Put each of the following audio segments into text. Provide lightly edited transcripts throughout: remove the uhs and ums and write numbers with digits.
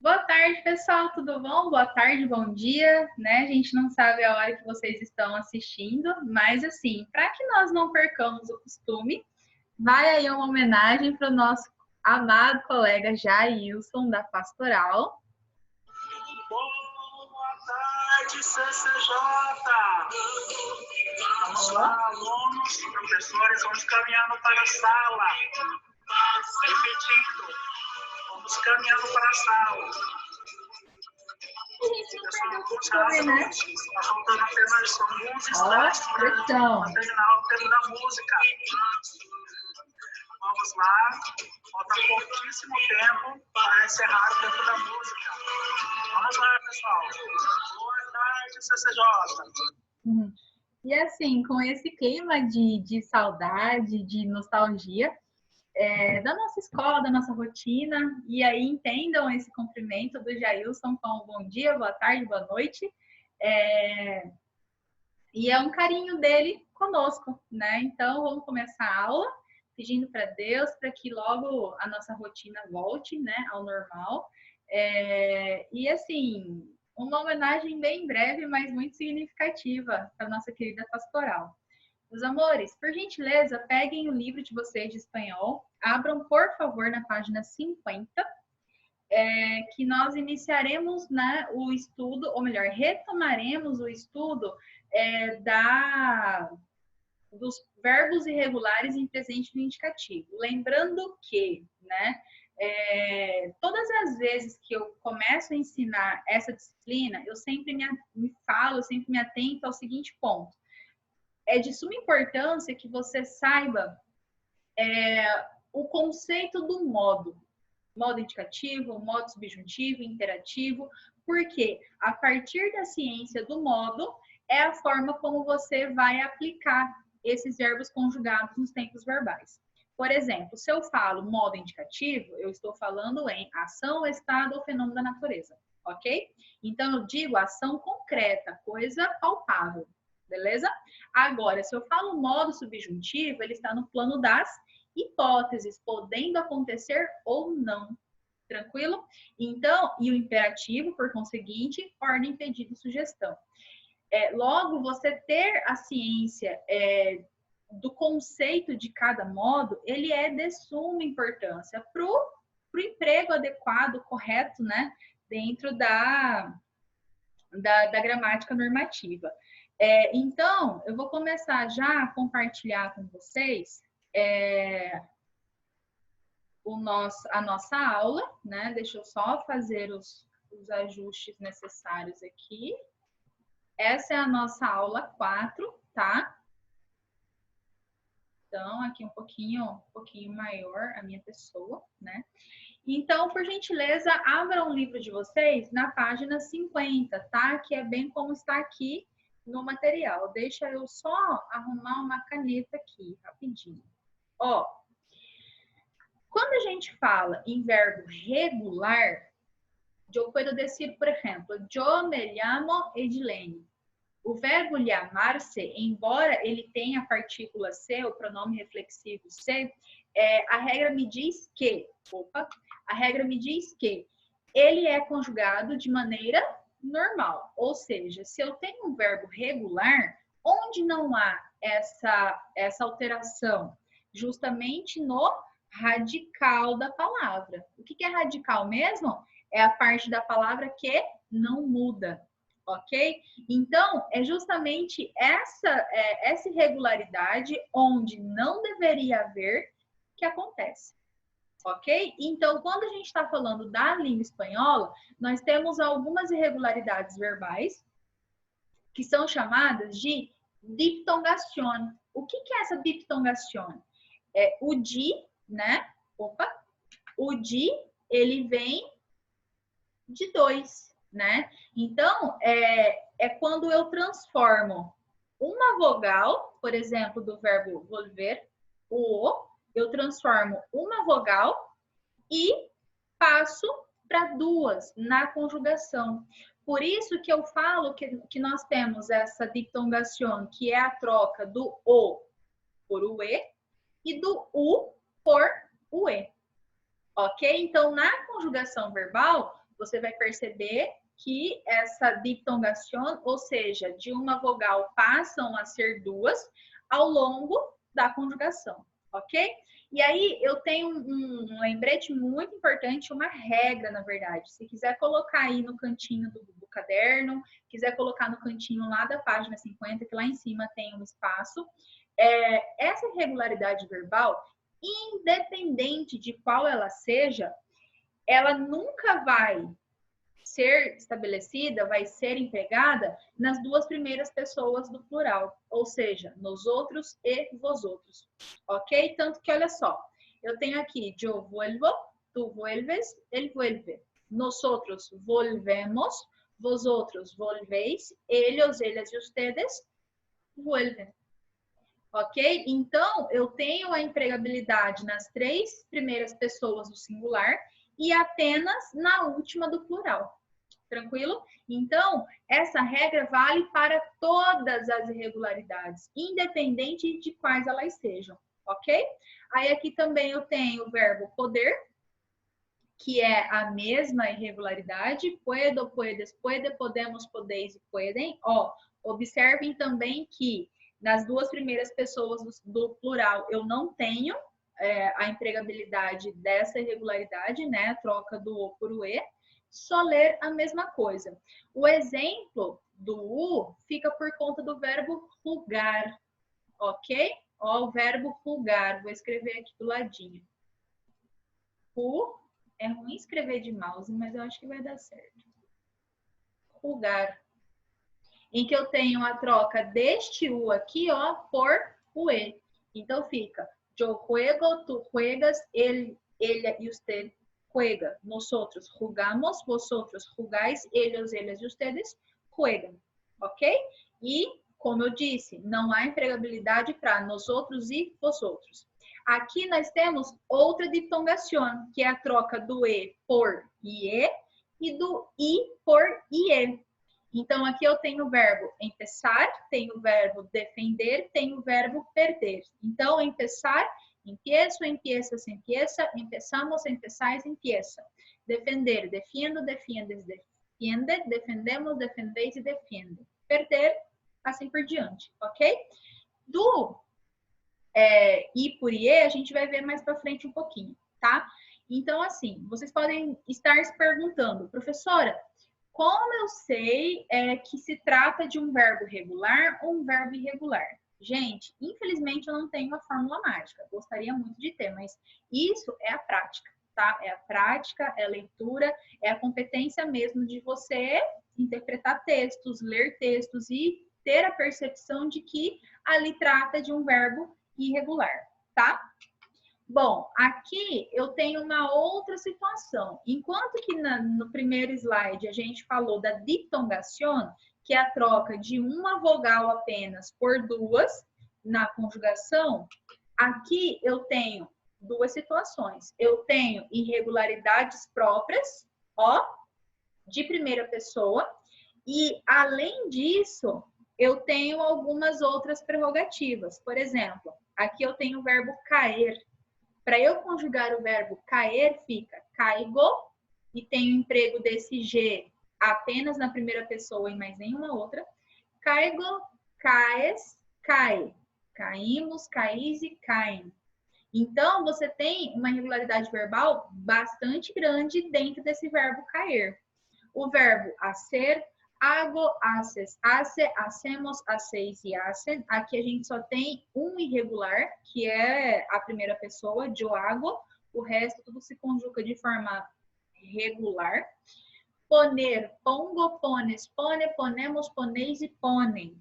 Boa tarde, pessoal, tudo bom? Boa tarde, bom dia, né? A gente não sabe a hora que vocês estão assistindo, mas assim, para que nós não percamos o costume, vai aí uma homenagem para o nosso amado colega Jailson, da Pastoral. Boa tarde, CCJ! Vamos lá, alunos e professores, vamos caminhando para a sala. Repetindo, vamos caminhando para a sala. Pessoal, alguns alunos, está faltando apenas alguns instantes para terminar o tempo da música. Vamos lá, falta pouquíssimo tempo para encerrar o tempo da música. Vamos lá, pessoal. Boa tarde, CCJ. E assim, com esse clima de saudade, de nostalgia, da nossa escola, da nossa rotina, e aí entendam esse cumprimento do Jailson com bom dia, boa tarde, boa noite. E é um carinho dele conosco, né? Então, vamos começar a aula pedindo para Deus para que logo a nossa rotina volte, né, ao normal. E assim, uma homenagem bem breve, mas muito significativa para a nossa querida pastoral. Meus amores, por gentileza, peguem o livro de vocês de espanhol, abram, por favor, na página 50, que nós iniciaremos, né, o estudo, ou melhor, retomaremos o estudo dos verbos irregulares em presente do indicativo. Lembrando que, né, todas as vezes que eu começo a ensinar essa disciplina, eu sempre eu sempre me atento ao seguinte ponto. É de suma importância que você saiba o conceito do modo indicativo, modo subjuntivo, imperativo, porque a partir da ciência do modo é a forma como você vai aplicar esses verbos conjugados nos tempos verbais. Por exemplo, se eu falo modo indicativo, eu estou falando em ação, estado ou fenômeno da natureza, ok? Então, eu digo ação concreta, coisa palpável, beleza? Agora, se eu falo modo subjuntivo, ele está no plano das hipóteses, podendo acontecer ou não. Tranquilo? Então, e o imperativo, por conseguinte, ordem, pedido, sugestão. Logo, você ter a ciência do conceito de cada modo, ele é de suma importância para o emprego adequado, correto, né? Dentro da gramática normativa. Então, eu vou começar já a compartilhar com vocês a nossa aula, né? Deixa eu só fazer os ajustes necessários aqui. Essa é a nossa aula 4, tá? Então, aqui um pouquinho maior a minha pessoa, né? Então, por gentileza, abram o livro de vocês na página 50, tá? Que é bem como está aqui no material. Deixa eu só arrumar uma caneta aqui, rapidinho. Ó, quando a gente fala em verbo regular, eu puedo dizer, por exemplo, eu me llamo Edilene. O verbo llamar-se, embora ele tenha a partícula se, o pronome reflexivo se, a regra me diz que ele é conjugado de maneira normal. Ou seja, se eu tenho um verbo regular, onde não há essa alteração? Justamente no radical da palavra. O que é radical mesmo? É a parte da palavra que não muda, ok? Então, é justamente essa irregularidade onde não deveria haver que acontece, ok? Então, quando a gente está falando da língua espanhola, nós temos algumas irregularidades verbais que são chamadas de diptongación. O que é essa diptongación? O di, né? O di, ele vem de dois, né? Então, é quando eu transformo uma vogal, por exemplo, do verbo volver, eu transformo uma vogal e passo para duas na conjugação. Por isso que eu falo que nós temos essa diptongação, que é a troca do o por o e e do u por o e. Ok? Então, na conjugação verbal, você vai perceber que essa diptongação, ou seja, de uma vogal passam a ser duas ao longo da conjugação, ok? E aí eu tenho um lembrete muito importante, uma regra, na verdade. Se quiser colocar aí no cantinho do caderno, quiser colocar no cantinho lá da página 50, que lá em cima tem um espaço, essa irregularidade verbal, independente de qual ela seja, ela nunca vai ser estabelecida, vai ser empregada nas duas primeiras pessoas do plural, ou seja, nos outros e vos outros, ok? Tanto que, olha só, eu tenho aqui yo vuelvo, tu vuelves, él vuelve. Nosotros volvemos, vosotros volvéis, ellos, ellas e ustedes vuelven. Ok? Então, eu tenho a empregabilidade nas três primeiras pessoas do singular e apenas na última do plural. Tranquilo? Então, essa regra vale para todas as irregularidades, independente de quais elas sejam, ok? Aí aqui também eu tenho o verbo poder, que é a mesma irregularidade, puedo, puedes, puede, podemos, podeis e pueden. Ó, observem também que nas duas primeiras pessoas do plural eu não tenho a empregabilidade dessa irregularidade, né? A troca do o por o e. Só ler a mesma coisa. O exemplo do u fica por conta do verbo rugar, ok? Ó, o verbo rugar, vou escrever aqui do ladinho. É ruim escrever de mouse, mas eu acho que vai dar certo. Rugar. Em que eu tenho a troca deste u aqui, ó, por o e. Então fica, yo juego, tu juegas, él, ella y usted juega. Nosotros jugamos, vosotros jugáis, ellos, ellas e ustedes juegam. Ok? E, como eu disse, não há empregabilidade para nós outros e vosotros. Aqui nós temos outra diptongação, que é a troca do e por ie e do i por ie. Então, aqui eu tenho o verbo empezar, tenho o verbo defender, tenho o verbo perder. Então, empezar, empiezo, empiezas, empieza, empezamos, empezais, empieza. Defender, defiendo, defiendes, defiende, defendemos, defendeis e defende. Perder, assim por diante, ok? Do I por IE, a gente vai ver mais para frente um pouquinho, tá? Então, assim, vocês podem estar se perguntando, professora, como eu sei que se trata de um verbo regular ou um verbo irregular? Gente, infelizmente eu não tenho uma fórmula mágica. Gostaria muito de ter, mas isso é a prática, tá? É a prática, é a leitura, é a competência mesmo de você interpretar textos, ler textos e ter a percepção de que ali trata de um verbo irregular, tá? Bom, aqui eu tenho uma outra situação. Enquanto que no primeiro slide a gente falou da diptongação, que é a troca de uma vogal apenas por duas na conjugação, aqui eu tenho duas situações. Eu tenho irregularidades próprias, ó, de primeira pessoa, e além disso, eu tenho algumas outras prerrogativas. Por exemplo, aqui eu tenho o verbo cair. Para eu conjugar o verbo cair, fica caigo, e tenho o emprego desse G apenas na primeira pessoa e mais nenhuma outra. Caigo, caes, cai. Caímos, caís e caem. Então, você tem uma irregularidade verbal bastante grande dentro desse verbo cair. O verbo hacer, hago, haces, hace, hacemos, haceis e hacen. Aqui a gente só tem um irregular, que é a primeira pessoa, yo hago. O resto tudo se conjuga de forma regular. Poner, pongo, pones, pone, ponemos, poneis e ponem.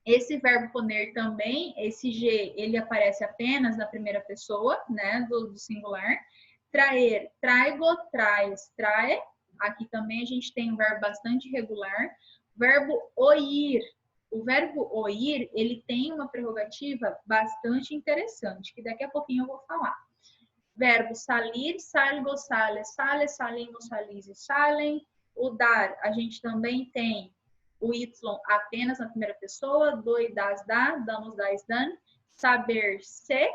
Esse verbo poner também, esse G, ele aparece apenas na primeira pessoa, né, do singular. Traer, traigo, traes, trae. Aqui também a gente tem um verbo bastante irregular. Verbo oír. O verbo oír, ele tem uma prerrogativa bastante interessante, que daqui a pouquinho eu vou falar. Verbo salir, salgo, sales, sales, salimos, salis e salem. O dar, a gente também tem o Y apenas na primeira pessoa. Doi, das, dá. Damos, dais, dan. Saber, se.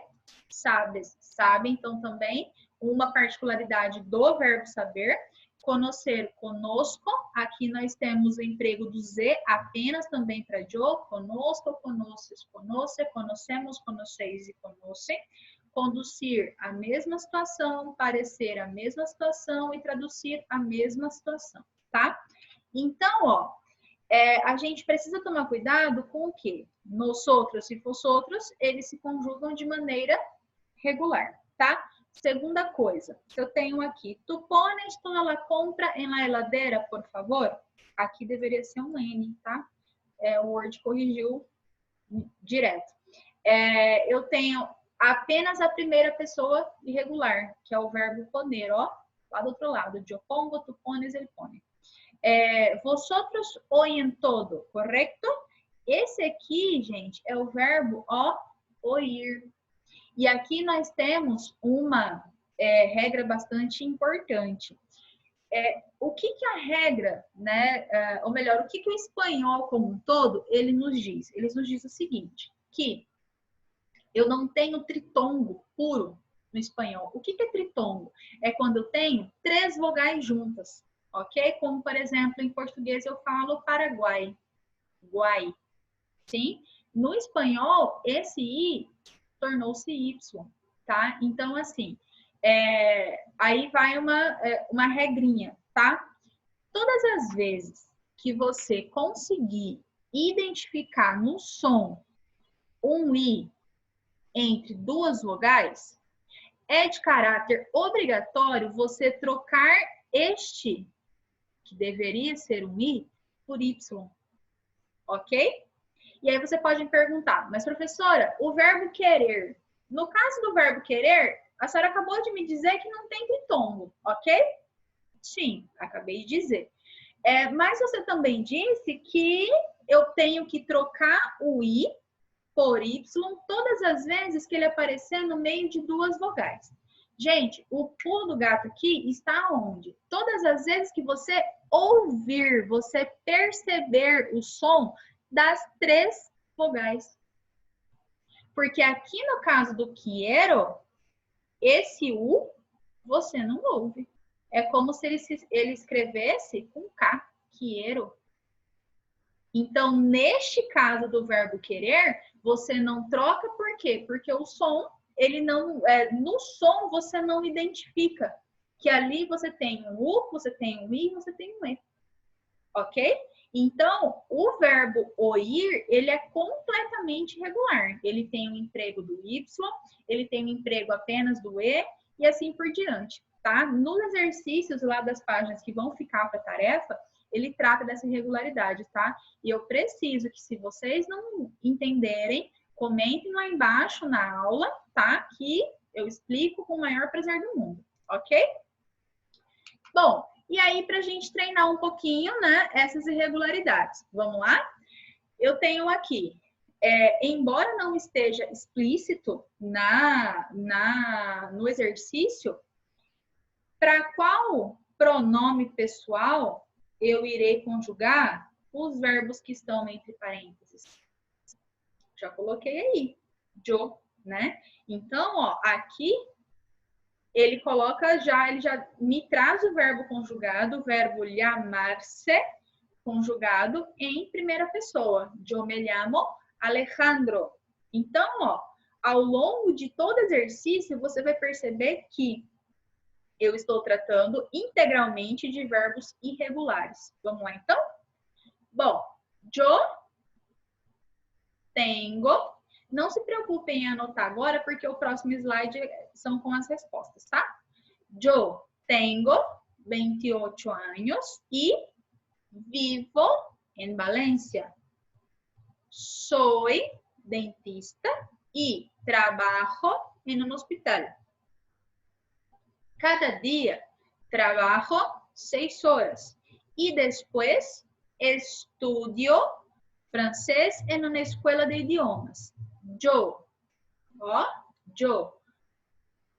Sabes, sabe. Então, também uma particularidade do verbo saber. Conhecer, conosco. Aqui nós temos o emprego do Z apenas também para eu. Conosco, conoces, conoce, conocemos, conheceis e conhecem. Conduzir a mesma situação, parecer a mesma situação e traduzir a mesma situação, tá? Então, ó, a gente precisa tomar cuidado com o quê? Nosotros e vosotros, eles se conjugam de maneira regular, tá? Segunda coisa, eu tenho aqui, tu pones toda la compra en la heladera, por favor? Aqui deveria ser um N, tá? O Word corrigiu direto. Eu tenho apenas a primeira pessoa irregular, que é o verbo poner, ó, lá do outro lado. Eu pongo, tu pones, ele pone. Vosotros oyen todo, correto? Esse aqui, gente, é o verbo, ó, oír. E aqui nós temos uma regra bastante importante. O que a regra, né, ou melhor, o que o espanhol como um todo, ele nos diz? Ele nos diz o seguinte, que eu não tenho tritongo puro no espanhol. O que é tritongo? É quando eu tenho 3 vogais juntas, ok? Como, por exemplo, em português eu falo Paraguai, guai, sim? No espanhol, esse I tornou-se Y, tá? Então, assim, aí vai uma regrinha, tá? Todas as vezes que você conseguir identificar no som um I entre 2 vogais, é de caráter obrigatório você trocar este, que deveria ser um I, por Y, ok? E aí você pode me perguntar, mas professora, o verbo querer, no caso do verbo querer, a senhora acabou de me dizer que não tem tritongo, ok? Sim, acabei de dizer. Mas você também disse que eu tenho que trocar o I por Y todas as vezes que ele aparecer no meio de 2 vogais. Gente, o pulo do gato aqui está onde? Todas as vezes que você ouvir, você perceber o som das 3 vogais. Porque aqui no caso do quiero, esse U você não ouve. É como se ele escrevesse com K, quiero. Então, neste caso do verbo querer, você não troca, por quê? Porque o som, ele não, no som você não identifica que ali você tem um U, você tem um I, você tem um E. Ok? Então, o verbo oír, ele é completamente irregular. Ele tem um emprego do Y, ele tem um emprego apenas do E e assim por diante, tá? Nos exercícios lá das páginas que vão ficar para a tarefa, ele trata dessa irregularidade, tá? E eu preciso que, se vocês não entenderem, comentem lá embaixo na aula, tá? Que eu explico com o maior prazer do mundo, ok? Bom, e aí para a gente treinar um pouquinho, né, essas irregularidades. Vamos lá? Eu tenho aqui, embora não esteja explícito no exercício, para qual pronome pessoal eu irei conjugar os verbos que estão entre parênteses? Já coloquei aí, yo, né? Então, ó, aqui ele coloca ele já me traz o verbo conjugado, o verbo llamar-se, conjugado em primeira pessoa. Yo me llamo Alejandro. Então, ó, ao longo de todo exercício, você vai perceber que eu estou tratando integralmente de verbos irregulares. Vamos lá, então? Bom, yo tengo. Não se preocupem em anotar agora, porque o próximo slide são com as respostas, tá? Yo tengo 28 años y vivo en Valencia. Soy dentista y trabajo en un hospital. Cada día trabajo 6 horas y después estudio francés en una escuela de idiomas. Yo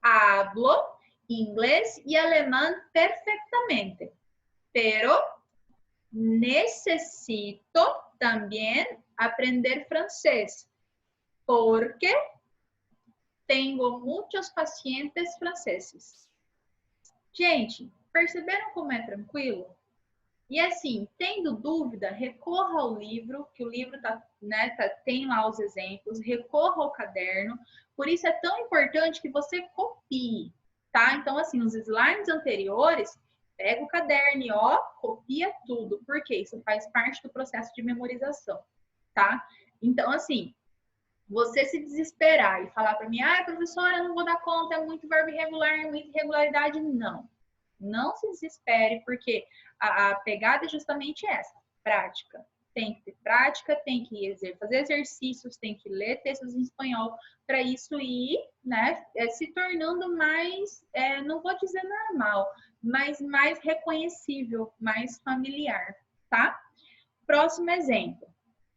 hablo inglés y alemán perfectamente, pero necesito también aprender francés porque tengo muchos pacientes franceses. Gente, Perceberam como é tranquilo? E assim, tendo dúvida, recorra ao livro, que o livro tem lá os exemplos, recorra ao caderno. Por isso é tão importante que você copie, tá? Então, assim, nos slides anteriores, pega o caderno e copia tudo, porque isso faz parte do processo de memorização, tá? Então, assim, você se desesperar e falar para mim, professora, eu não vou dar conta, é muito verbo irregular, é muita irregularidade. Não. Não se desespere, porque a pegada é justamente essa, prática. Tem que ter prática, tem que fazer exercícios, tem que ler textos em espanhol, para isso ir, né, se tornando mais, não vou dizer normal, mas mais reconhecível, mais familiar, tá? Próximo exemplo.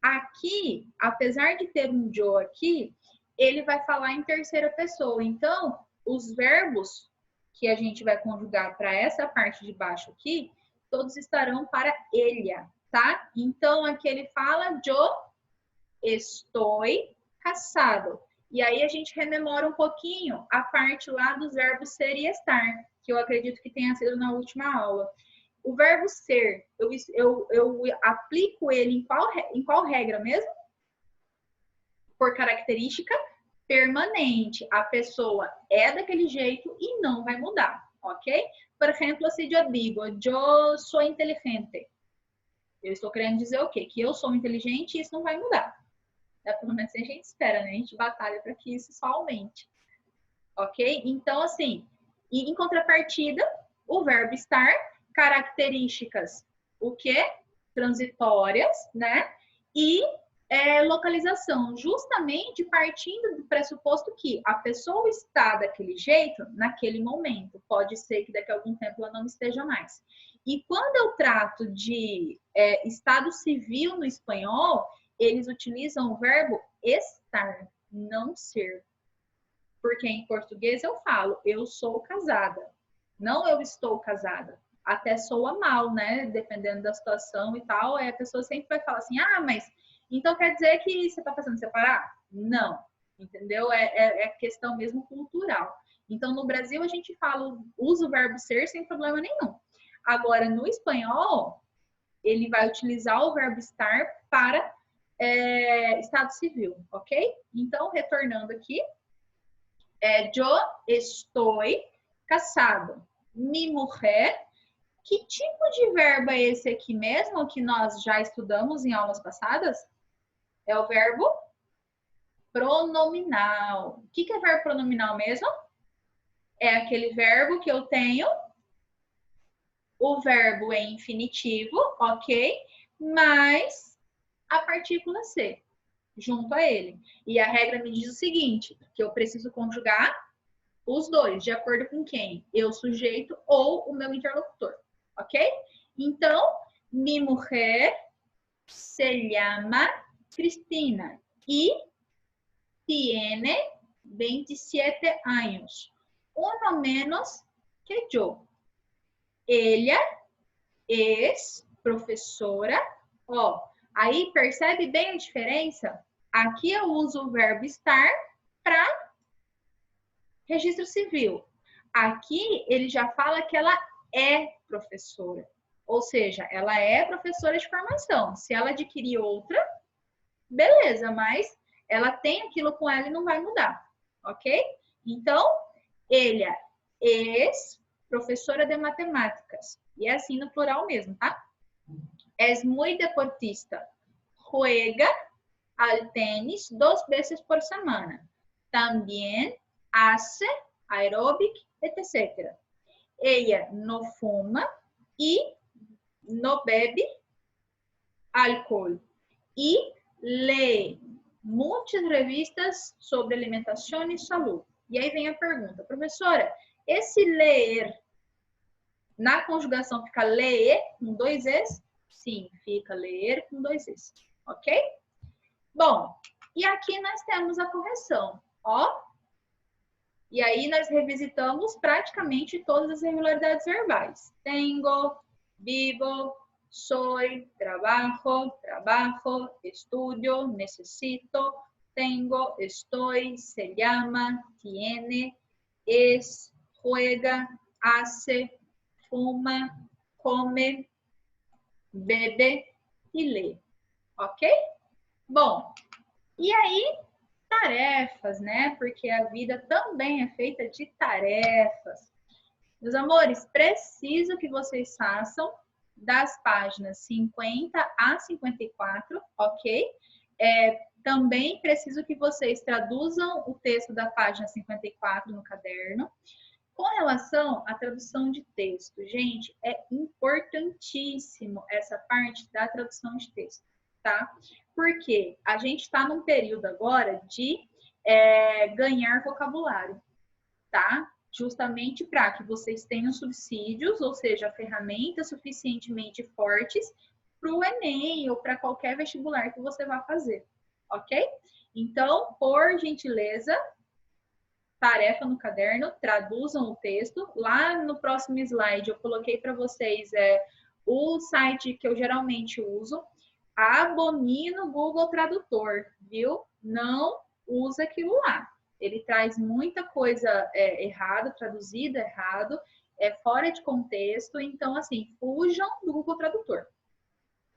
Aqui, apesar de ter um yo aqui, ele vai falar em terceira pessoa. Então, os verbos que a gente vai conjugar para essa parte de baixo aqui, todos estarão para ella, tá? Então, aqui ele fala, yo estou casado. E aí a gente rememora um pouquinho a parte lá dos verbos ser e estar, que eu acredito que tenha sido na última aula. O verbo ser, eu aplico ele em qual regra mesmo? Por característica permanente. A pessoa é daquele jeito e não vai mudar, ok? Por exemplo, se eu digo, eu sou inteligente. Eu estou querendo dizer o quê? Que eu sou inteligente e isso não vai mudar. Pelo menos a gente espera, né? A gente batalha para que isso só aumente. Ok? Então, assim, em contrapartida, o verbo estar, características, o quê? Transitórias, né? E localização, justamente partindo do pressuposto que a pessoa está daquele jeito naquele momento. Pode ser que daqui a algum tempo ela não esteja mais. E quando eu trato de estado civil no espanhol, eles utilizam o verbo estar, não ser. Porque em português eu falo, eu sou casada. Não eu estou casada. Até soa mal, né? Dependendo da situação e tal, a pessoa sempre vai falar assim, mas então quer dizer que você está pensando em separar? Não, entendeu? É questão mesmo cultural. Então, no Brasil, a gente usa o verbo ser sem problema nenhum. Agora, no espanhol, ele vai utilizar o verbo estar para estado civil, ok? Então, retornando aqui, eu estou casado. Mi mujer. Que tipo de verbo é esse aqui mesmo que nós já estudamos em aulas passadas? É o verbo pronominal. O que é verbo pronominal mesmo? É aquele verbo que eu tenho o verbo em infinitivo, ok? Mas a partícula ser junto a ele. E a regra me diz o seguinte, que eu preciso conjugar os dois, de acordo com quem? Eu, sujeito, ou o meu interlocutor, ok? Então, mi mujer se llama Cristina y tiene 27 años, uno menos que yo. Ella es professora. Aí percebe bem a diferença? Aqui eu uso o verbo estar para registro civil. Aqui ele já fala que ela é professora. Ou seja, ela é professora de formação. Se ela adquirir outra, beleza, mas ela tem aquilo com ela e não vai mudar, ok? Então, ella es professora de matemáticas. E é assim no plural mesmo, tá? Es muy deportista. Juega al tenis 2 veces por semana. También hace aeróbic, etc. Ella no fuma y no bebe álcool. Y lee muitas revistas sobre alimentação e saúde. E aí vem a pergunta, professora, esse ler, na conjugação fica ler com 2 Es? Sim, fica ler com 2 Es, ok? Bom, e aqui nós temos a correção, E aí nós revisitamos praticamente todas as irregularidades verbais. Tengo, vivo, soy, trabajo, estudio, necesito, tengo, estoy, se llama, tiene, es, juega, hace, fuma, come, bebe e lê, ok? Bom, e aí, tarefas, né? Porque a vida também é feita de tarefas. Meus amores, preciso que vocês façam das páginas 50 a 54, ok? Também preciso que vocês traduzam o texto da página 54 no caderno. Com relação à tradução de texto, gente, é importantíssimo essa parte da tradução de texto, tá? Porque a gente está num período agora de ganhar vocabulário, tá? Justamente para que vocês tenham subsídios, ou seja, ferramentas suficientemente fortes para o Enem ou para qualquer vestibular que você vá fazer, ok? Então, por gentileza, tarefa no caderno, traduzam o texto. Lá no próximo slide eu coloquei para vocês o site que eu geralmente uso. Abomino Google Tradutor, viu? Não usa aquilo lá. Ele traz muita coisa errada, traduzida errado, fora de contexto. Então, assim, fujam do Google Tradutor.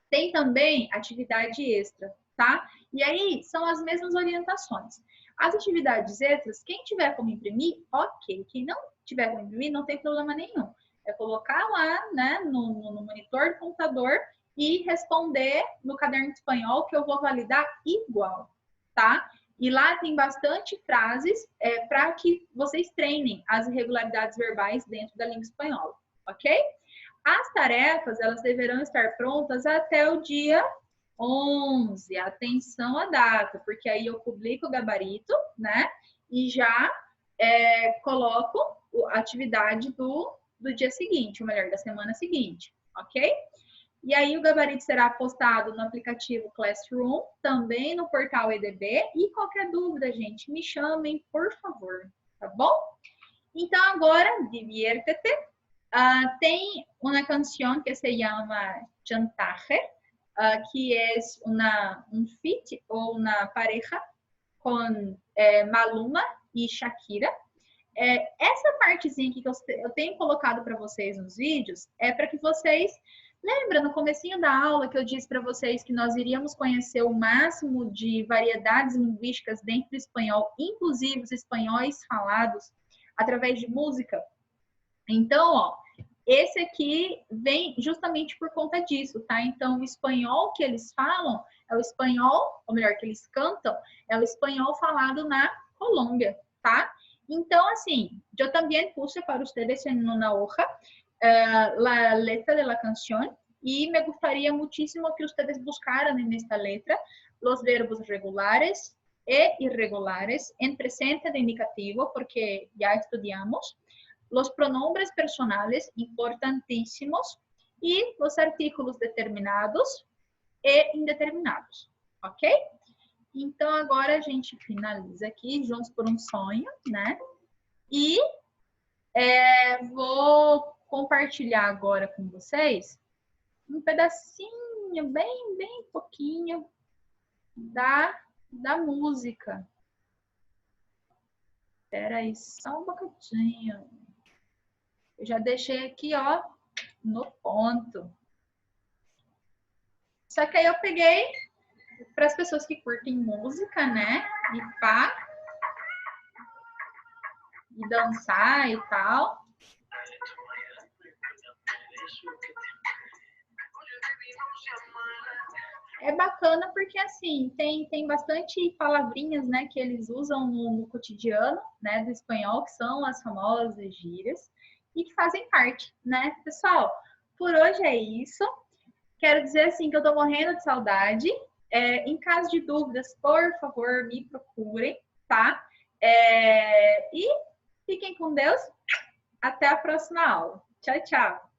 Tem também atividade extra, tá? E aí, são as mesmas orientações. As atividades extras, quem tiver como imprimir, ok. Quem não tiver como imprimir, não tem problema nenhum. É colocar lá, né, no monitor do computador e responder no caderno de espanhol, que eu vou validar igual, tá? E lá tem bastante frases para que vocês treinem as irregularidades verbais dentro da língua espanhola, ok? As tarefas, elas deverão estar prontas até o dia 11. Atenção à data, porque aí eu publico o gabarito, né? E já coloco a atividade do dia seguinte, ou melhor, da semana seguinte, ok? E aí o gabarito será postado no aplicativo Classroom, também no portal EDB. E qualquer dúvida, gente, me chamem, por favor, tá bom? Então agora, diviértete. Tem uma canção que se chama Chantaje, que é um feat ou uma pareja com Maluma e Shakira. Essa partezinha aqui que eu tenho colocado para vocês nos vídeos é para que vocês... Lembra no comecinho da aula que eu disse para vocês que nós iríamos conhecer o máximo de variedades linguísticas dentro do espanhol, inclusive os espanhóis falados através de música? Então, ó, esse aqui vem justamente por conta disso, tá? Então, o espanhol que eles falam é o espanhol, ou melhor, que eles cantam, é o espanhol falado na Colômbia, tá? Então, assim, eu também puse para vocês em uma hoja la letra de la canción y me gustaría muchísimo que ustedes buscaran en esta letra los verbos regulares e irregulares en presente de indicativo, porque ya estudiamos, los pronombres personales importantísimos y los artículos determinados e indeterminados, ok? Então, agora a gente finaliza aqui, juntos por um sonho, né? E vou compartilhar agora com vocês um pedacinho, bem pouquinho da música. Espera aí, só um bocadinho. Eu já deixei aqui, ó, no ponto. Só que aí eu peguei para as pessoas que curtem música, né? E pá, e dançar e tal. É bacana porque, assim, tem bastante palavrinhas, né, que eles usam no cotidiano, né, do espanhol, que são as famosas gírias, e que fazem parte, né? Pessoal, por hoje é isso. Quero dizer, assim, que eu tô morrendo de saudade. Em caso de dúvidas, por favor, me procurem, tá? E fiquem com Deus. Até a próxima aula. Tchau, tchau.